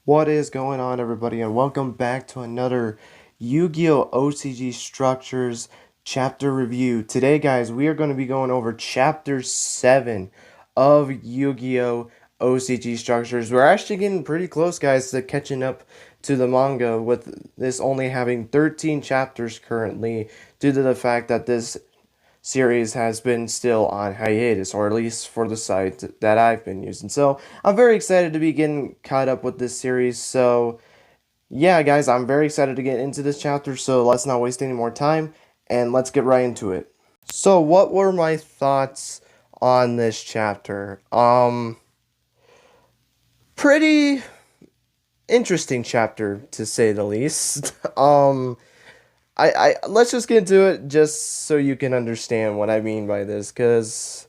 What is going on, everybody, and welcome back to another Yu-Gi-Oh! OCG Structures chapter review. Today, guys, we are going to be going over chapter 7 of Yu-Gi-Oh! OCG Structures. We're actually getting pretty close, guys, to catching up to the manga, with this only having 13 chapters currently, due to the fact that this series has been still on hiatus, or at least for the site that I've been using. So I'm very excited to be getting caught up with this series. So yeah, guys, I'm very excited to get into this chapter. So let's not waste any more time and let's get right into it. So what were my thoughts on this chapter? Pretty interesting chapter, to say the least. I let's just get into it just so you can understand what I mean by this, because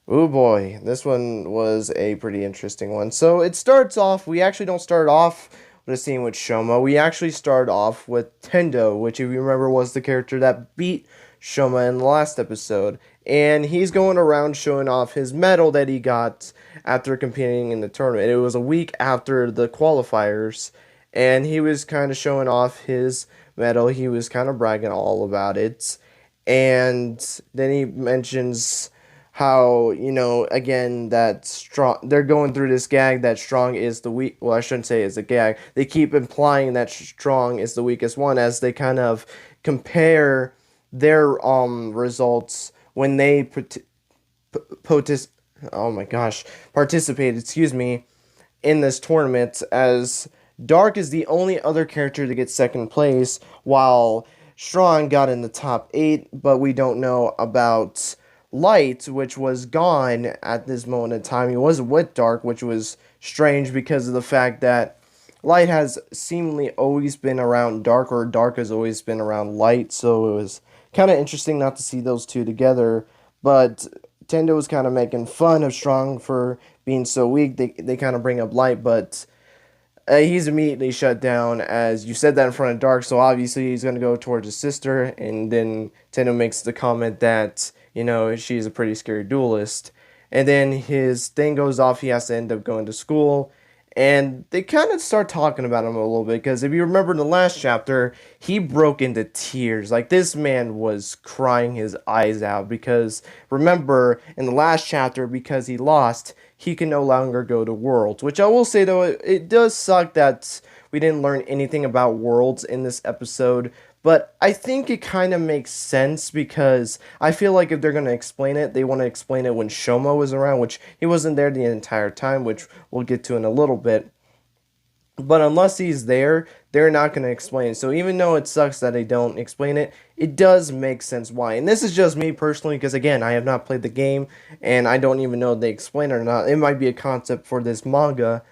oh boy, this one was a pretty interesting one. So it starts off, we actually don't start off with a scene with Shoma. We actually start off with Tendo, which, if you remember, was the character that beat Shoma in the last episode. And he's going around showing off his medal that he got after competing in the tournament. It was a week after the qualifiers, and he was kind of showing off his medal. He was kind of bragging all about it. And then he mentions how, again, that strong, they're going through this gag that strong is the weak, well, I shouldn't say it's a gag, they keep implying that strong is the weakest one, as they kind of compare their results when they oh my gosh, participated, excuse me, in this tournament, as Dark is the only other character to get second place, while Strong got in the top 8, but we don't know about Light, which was gone at this moment in time. He was with Dark, which was strange because of the fact that Light has seemingly always been around Dark, or Dark has always been around Light, so it was kind of interesting not to see those two together. But Tendo was kind of making fun of Strong for being so weak. They kind of bring up Light, but he's immediately shut down, as you said that in front of Dark, so obviously he's going to go towards his sister. And then Tendo makes the comment that, she's a pretty scary duelist. And then his thing goes off, he has to end up going to school. And they kind of start talking about him a little bit, because if you remember in the last chapter, he broke into tears. Like, this man was crying his eyes out, because remember, in the last chapter, because he lost, he can no longer go to Worlds. Which I will say, though, it does suck that we didn't learn anything about Worlds in this episode. But I think it kind of makes sense, because I feel like if they're going to explain it, they want to explain it when Shoma was around, which he wasn't there the entire time, which we'll get to in a little bit. But unless he's there, they're not going to explain it. So even though it sucks that they don't explain it, it does make sense why. And this is just me personally, because again, I have not played the game, and I don't even know if they explain it or not. It might be a concept for this manga,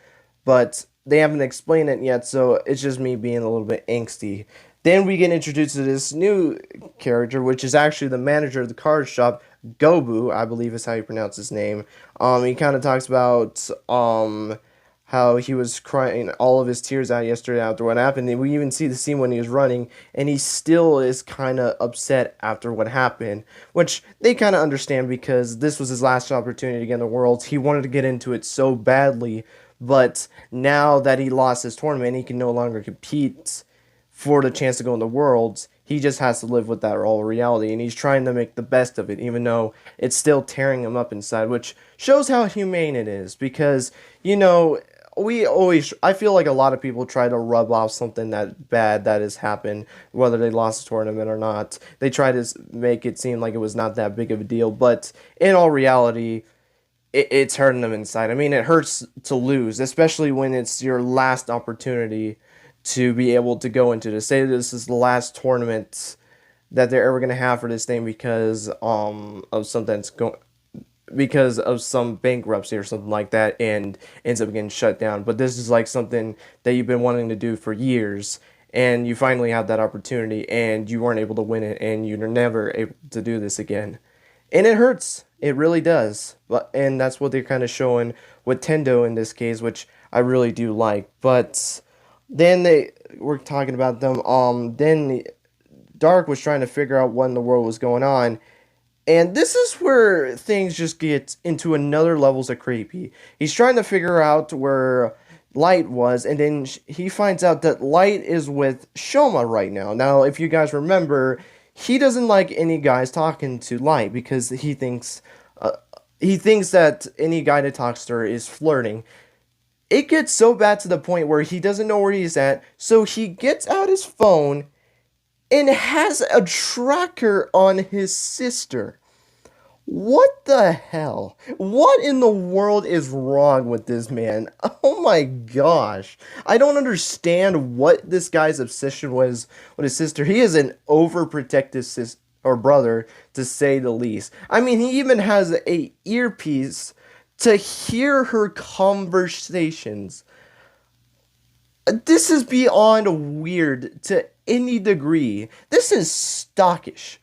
but they haven't explained it yet, so it's just me being a little bit angsty. Then we get introduced to this new character, which is actually the manager of the card shop, Gobu, I believe is how you pronounce his name. He kind of talks about how he was crying all of his tears out yesterday after what happened. And we even see the scene when he was running, and he still is kind of upset after what happened, which they kind of understand, because this was his last opportunity to get in the Worlds. He wanted to get into it so badly, but now that he lost his tournament, he can no longer compete for the chance to go in the Worlds. He just has to live with that raw reality, and he's trying to make the best of it, even though it's still tearing him up inside, which shows how humane it is, because, I feel like a lot of people try to rub off something that bad that has happened, whether they lost the tournament or not. They try to make it seem like it was not that big of a deal, but in all reality, it's hurting them inside. I mean, it hurts to lose, especially when it's your last opportunity to be able to go into this. Say this is the last tournament that they're ever going to have for this thing, because of something that's going, because of some bankruptcy or something like that, and ends up getting shut down. But this is like something that you've been wanting to do for years, and you finally have that opportunity, and you weren't able to win it, and you're never able to do this again. And it hurts. It really does. And that's what they're kind of showing with Tendo in this case, which I really do like. But then they were talking about them. Then Dark was trying to figure out what in the world was going on. And this is where things just get into another levels of creepy. He's trying to figure out where Light was, and then he finds out that Light is with Shoma right now. Now, if you guys remember, he doesn't like any guys talking to Light because uh, he thinks that any guy that talks to her is flirting. It gets so bad to the point where he doesn't know where he's at, so he gets out his phone and has a tracker on his sister. What the hell? What in the world is wrong with this man? Oh my gosh. I don't understand what this guy's obsession was with his sister. He is an overprotective sister or brother, to say the least. I mean, he even has a earpiece to hear her conversations. This is beyond weird to any degree. This is stockish.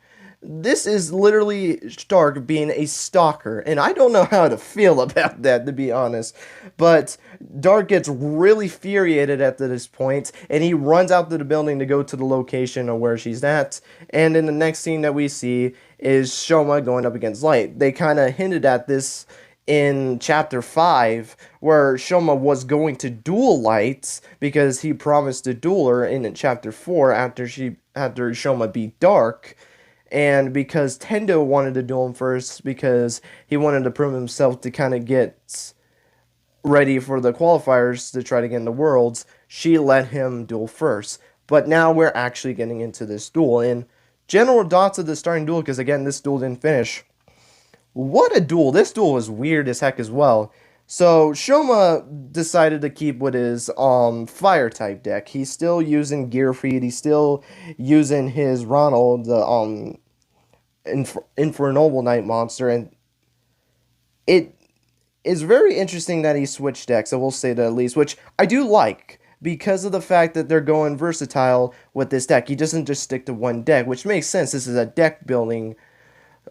This is literally Stark being a stalker, and I don't know how to feel about that, to be honest. But Dark gets really infuriated at this point, and he runs out to the building to go to the location of where she's at. And in the next scene that we see is Shoma going up against Light. They kind of hinted at this in chapter 5, where Shoma was going to duel Light because he promised to duel her in chapter 4 after Shoma beat Dark, and because Tendo wanted to duel him first because he wanted to prove himself to kind of get ready for the qualifiers to try to get in the Worlds, she let him duel first. But now we're actually getting into this duel, and general thoughts of the starting duel, because again, this duel didn't finish. What a duel. This duel was weird as heck as well. So Shoma decided to keep with his fire type deck. He's still using Gearfried. He's still using his Ronald, the Infernoble Night monster, and it is very interesting that he switched decks, I will say that at least, which I do like because of the fact that they're going versatile with this deck. He doesn't just stick to one deck, which makes sense. This is a deck building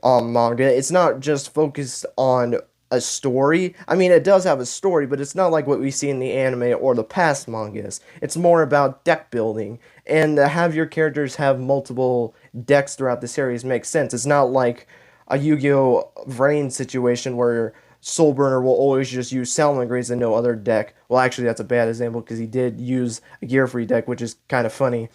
manga. It's not just focused on a story. I mean, it does have a story, but it's not like what we see in the anime or the past mangas. It's more about deck building, and to have your characters have multiple decks throughout the series makes sense. It's not like a Yu-Gi-Oh! Vrain situation where Soulburner will always just use Salamangreats and no other deck. Well, actually, that's a bad example because he did use a Gear-Free deck, which is kind of funny.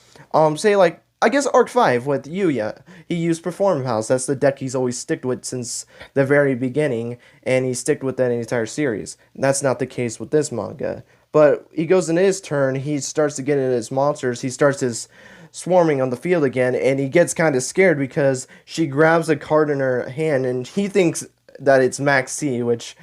Say like, I guess Arc 5 with Yuya. He used Perform House. That's the deck he's always sticked with since the very beginning, and he sticked with that in the entire series. That's not the case with this manga. But he goes into his turn, he starts to get into his monsters, he starts his swarming on the field again, and he gets kind of scared because she grabs a card in her hand, and he thinks that it's Max C, which,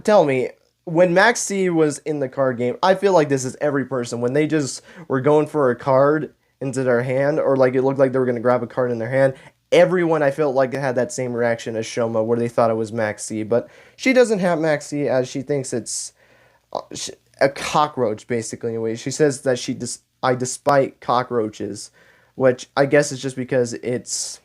tell me, when Max C was in the card game, I feel like this is every person. When they just were going for a card into their hand, or like it looked like they were going to grab a card in their hand, everyone I felt like had that same reaction as Shoma, where they thought it was Maxi. But she doesn't have Maxi, as she thinks it's a cockroach, basically. Anyway, she says that I despite cockroaches, which I guess is just because it's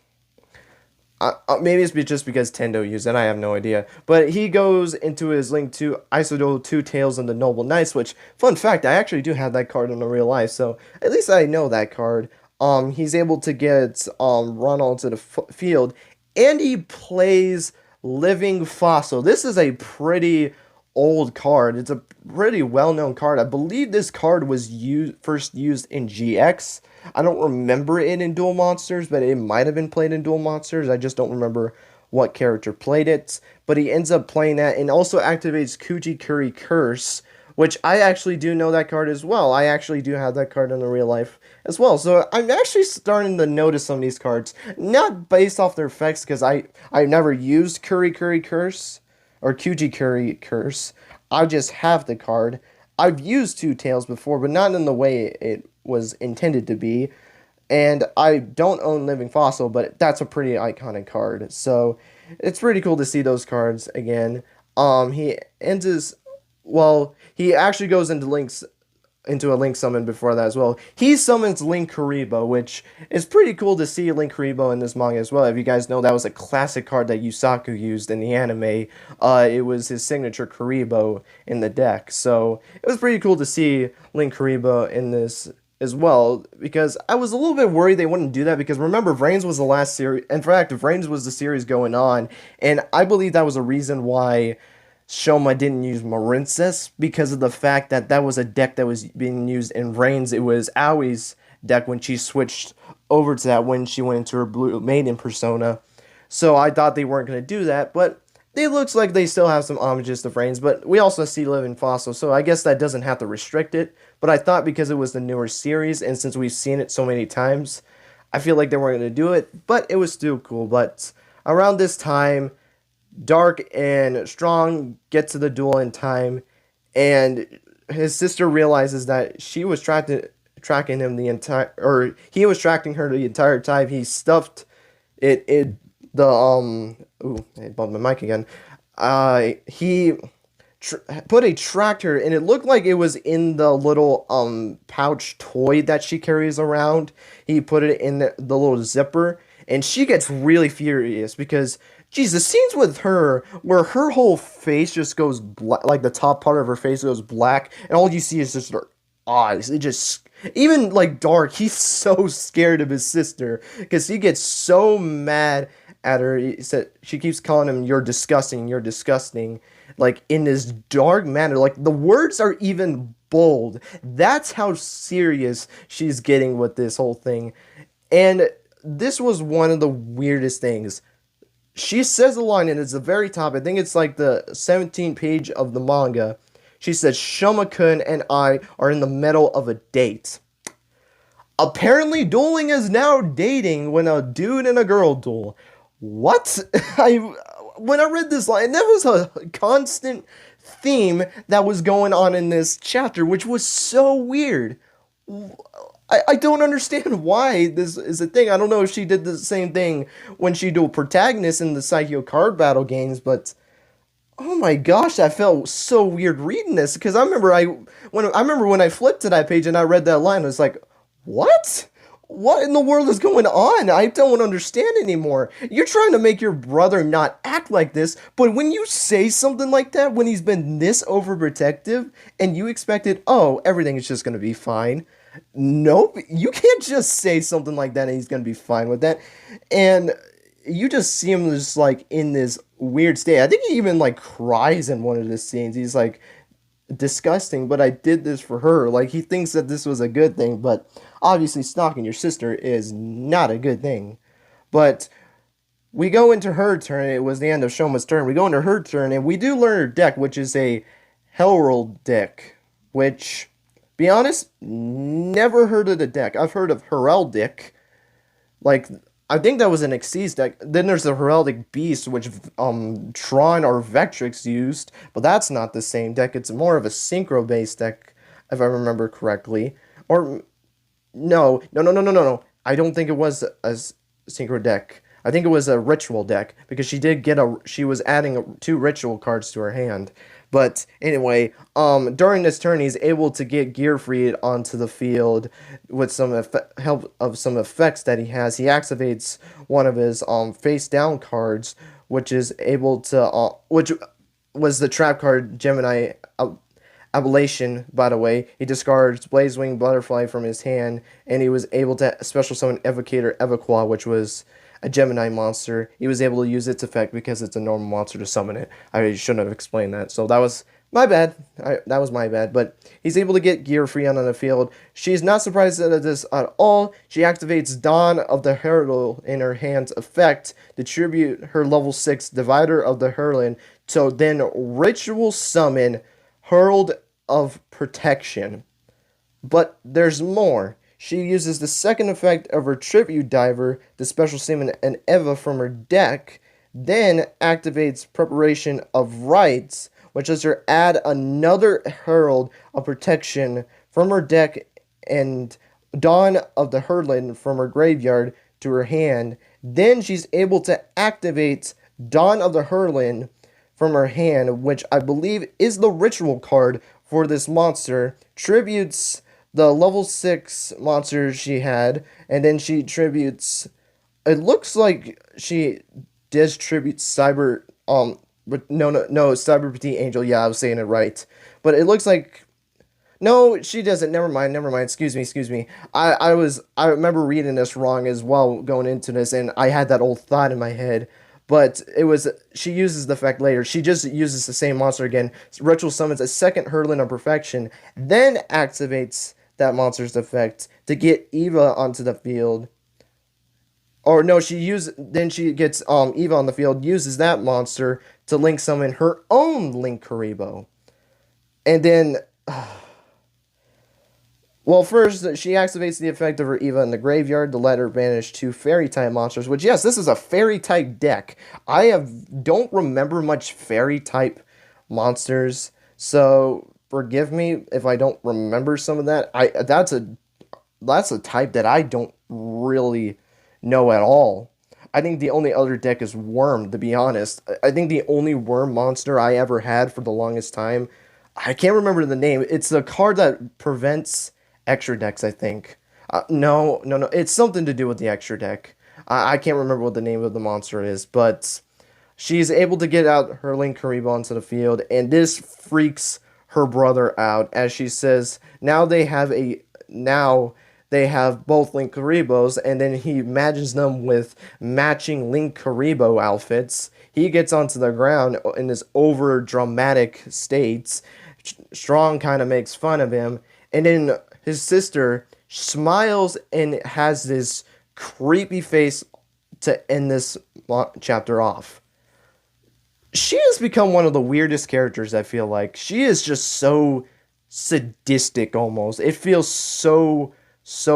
maybe it's just because Tendo used it, I have no idea. But he goes into his link to Isodo Two Tails and the Noble Knights, which, fun fact, I actually do have that card in the real life, so at least I know that card. He's able to get Ronald to the field, and he plays Living Fossil. This is a pretty old card. It's a pretty well-known card. I believe this card was first used in GX. I don't remember it in Duel Monsters, but it might have been played in Duel Monsters. I just don't remember what character played it. But he ends up playing that and also activates Kujikuri Curse, which I actually do know that card as well. I actually do have that card in the real life as well. So I'm actually starting to notice some of these cards, not based off their effects, because I've never used Kuri Curse or Kujikuri Curse. I just have the card. I've used Two Tails before, but not in the way it was intended to be. And I don't own Living Fossil, but that's a pretty iconic card. So it's pretty cool to see those cards again. He ends his, well, he actually goes into a Link summon before that as well. He summons Link Kuribo, which is pretty cool to see Link Kuribo in this manga as well. If you guys know, that was a classic card that Yusaku used in the anime. It was his signature Kuribo in the deck. So it was pretty cool to see Link Kuribo in this as well, because I was a little bit worried they wouldn't do that, because remember, Vrains was the last series. In fact, Vrains was the series going on, and I believe that was a reason why Shoma didn't use Marincess because of the fact that that was a deck that was being used in Reigns. It was Aui's deck when she switched over to that when she went into her Blue Maiden persona. So I thought they weren't going to do that, but it looks like they still have some homages to Reigns. But we also see Living Fossil, so I guess that doesn't have to restrict it. But I thought because it was the newer series, and since we've seen it so many times, I feel like they weren't going to do it. But it was still cool. But around this time, Dark and Strong get to the duel in time, and his sister realizes that she was tracking him the entire, or he was tracking her the entire time. He stuffed it. The ooh, I bumped my mic again. He put a tractor, and it looked like it was in the little pouch toy that she carries around. He put it in the little zipper, and she gets really furious because, geez, the scenes with her where her whole face just goes black, like the top part of her face goes black, and all you see is just her eyes. It just, even like Dark, he's so scared of his sister because he gets so mad at her. He said she keeps calling him you're disgusting," like in this dark manner. Like the words are even bold. That's how serious she's getting with this whole thing. And this was one of the weirdest things. She says a line, and it's the very top. I think it's like the 17th page of the manga. She says, "Shoma-kun and I are in the middle of a date." Apparently, dueling is now dating when a dude and a girl duel. What? When I read this line, that was a constant theme that was going on in this chapter, which was so weird. I don't understand why this is a thing. I don't know if she did the same thing when she dueled protagonists in the Psycho card battle games, but oh my gosh, that felt so weird reading this because I remember when I flipped to that page and I read that line, I was like, what? What in the world is going on? I don't understand anymore. You're trying to make your brother not act like this, but when you say something like that, when he's been this overprotective, and you expected, oh, everything is just gonna be fine. Nope, you can't just say something like that and he's gonna be fine with that. And you just see him just like in this weird state. I think he even like cries in one of the scenes. He's like, disgusting, but I did this for her. Like he thinks that this was a good thing, but obviously stalking your sister is not a good thing. But we go into her turn. It was the end of Shoma's turn. We go into her turn, and we do learn her deck, which is a Herald deck, which, be honest, never heard of the deck. I've heard of Heraldic, like I think that was an Xyz deck. Then there's the Heraldic Beast, which Tron or Vectrix used, but that's not the same deck. It's more of a synchro based deck, if I remember correctly. Or no. I don't think it was a synchro deck. I think it was a ritual deck because she was adding two ritual cards to her hand. But anyway, during this turn, he's able to get Gearfried onto the field with some help of some effects that he has. He activates one of his face down cards, which is able to which was the trap card Gemini Ablation. By the way, he discards Blazewing Butterfly from his hand, and he was able to special summon Evocator Evaclaw, which was a Gemini monster. He was able to use its effect because it's a normal monster to summon it. I shouldn't have explained that. So that was my bad. That was my bad. But he's able to get Gearfried on the field. She's not surprised at this at all. She activates Dawn of the Herald in her hand's effect to tribute her level 6 Divider of the Hurlin. So then ritual summon Herald of Protection. But there's more. She uses the second effect of her Tribute Diver to special summon an Eva from her deck, then activates Preparation of Rites, which lets her add another Herald of Protection from her deck and Dawn of the Hurlin from her graveyard to her hand. Then she's able to activate Dawn of the Hurlin from her hand, which I believe is the ritual card for this monster, tributes the level 6 monster she had, and then she tributes, it looks like she does tribute Cyber, Cyber Petite Angel, yeah, I was saying it right, but it looks like, no, she doesn't, never mind, excuse me, I remember reading this wrong as well, going into this, and I had that old thought in my head, but she uses the effect later. She just uses the same monster again. Ritual summons a second Hurlin of Perfection, then activates that monster's effect to get Eva onto the field. Or no, then she gets Eva on the field, uses that monster to link summon her own Link Karibo. And then well, first, she activates the effect of her Eva in the graveyard to let her banish 2 fairy-type monsters, which, yes, this is a fairy-type deck. Don't remember much fairy-type monsters, so forgive me if I don't remember some of that. That's a type that I don't really know at all. I think the only other deck is Worm, to be honest. I think the only Worm monster I ever had for the longest time, I can't remember the name. It's the card that prevents extra decks, I think. No. It's something to do with the extra deck. I can't remember what the name of the monster is, but she's able to get out her Link Karibo onto the field, and this freaks her brother out, as she says, now they have both Link Karibos, and then he imagines them with matching Link Karibo outfits. He gets onto the ground in this over dramatic states. Strong kind of makes fun of him, and then his sister smiles and has this creepy face to end this chapter off. She has become one of the weirdest characters, I feel like. She is just so sadistic almost. It feels so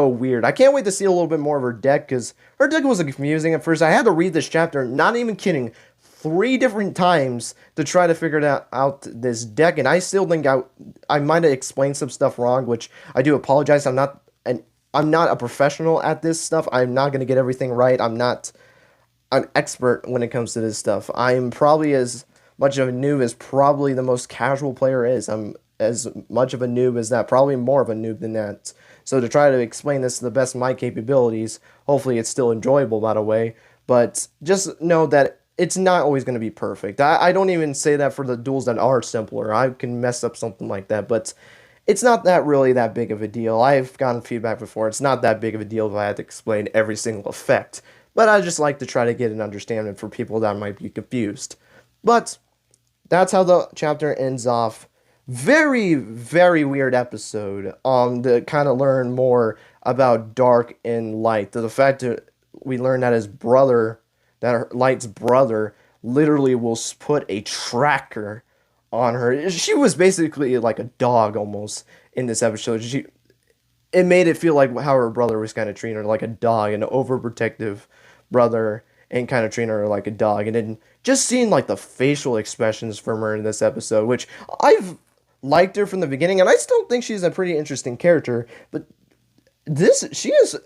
weird. I can't wait to see a little bit more of her deck, because her deck was confusing at first. I had to read this chapter, not even kidding, 3 different times to try to figure out this deck, and I still think I might have explained some stuff wrong, which I do apologize. I'm not a professional at this stuff. I'm not going to get everything right. I'm not an expert when it comes to this stuff. I'm probably as much of a noob as probably the most casual player is. I'm as much of a noob as that, probably more of a noob than that. So to try to explain this to the best of my capabilities, hopefully it's still enjoyable, by the way, but just know that it's not always going to be perfect. I don't even say that for the duels that are simpler. I can mess up something like that, but it's not really that big of a deal. I've gotten feedback before. It's not that big of a deal if I had to explain every single effect, but I just like to try to get an understanding for people that might be confused. But that's how the chapter ends off. Very, very weird episode. To kind of learn more about Dark and Light. The fact that we learn that his brother, that Light's brother, literally will put a tracker on her. She was basically like a dog almost in this episode. It made it feel like how her brother was kind of treating her like a dog, an overprotective brother, and kind of treating her like a dog. And then just seeing like the facial expressions from her in this episode, which I've liked her from the beginning, and I still think she's a pretty interesting character, but she has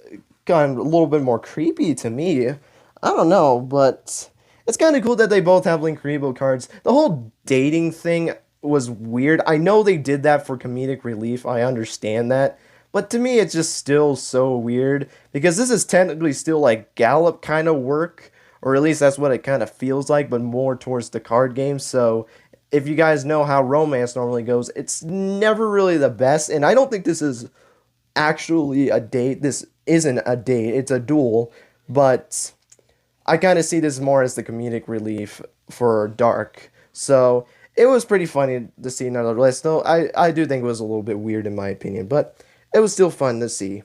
gotten a little bit more creepy to me. I don't know, but it's kind of cool that they both have Link Karibo cards. The whole dating thing was weird. I know they did that for comedic relief. I understand that. But to me, it's just still so weird, because this is technically still like Gallop kind of work, or at least that's what it kind of feels like, but more towards the card game. So if you guys know how romance normally goes, it's never really the best. And I don't think this is actually a date. This isn't a date. It's a duel. But I kind of see this more as the comedic relief for Dark. So it was pretty funny to see another list, though I do think it was a little bit weird in my opinion, but it was still fun to see.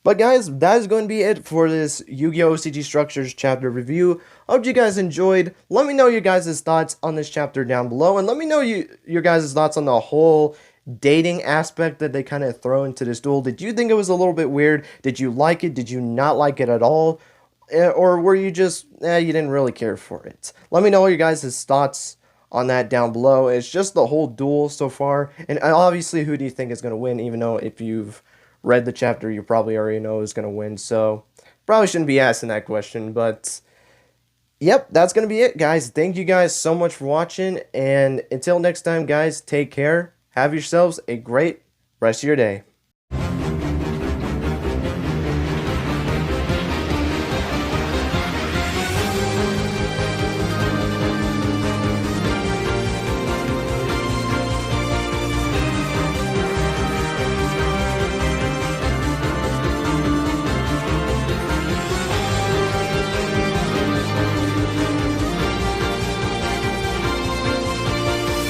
But guys, that is going to be it for this Yu-Gi-Oh! OCG Structures chapter review. Hope you guys enjoyed. Let me know your guys' thoughts on this chapter down below, and let me know your guys' thoughts on the whole dating aspect that they kind of throw into this duel. Did you think it was a little bit weird? Did you like it? Did you not like it at all? Or were you just, you didn't really care for it? Let me know your guys' thoughts on that down below. It's just the whole duel so far, and obviously who do you think is going to win, even though if you've read the chapter you probably already know who's going to win, so probably shouldn't be asking that question. But yep, that's going to be it, guys. Thank you guys so much for watching, and until next time, guys, take care, have yourselves a great rest of your day.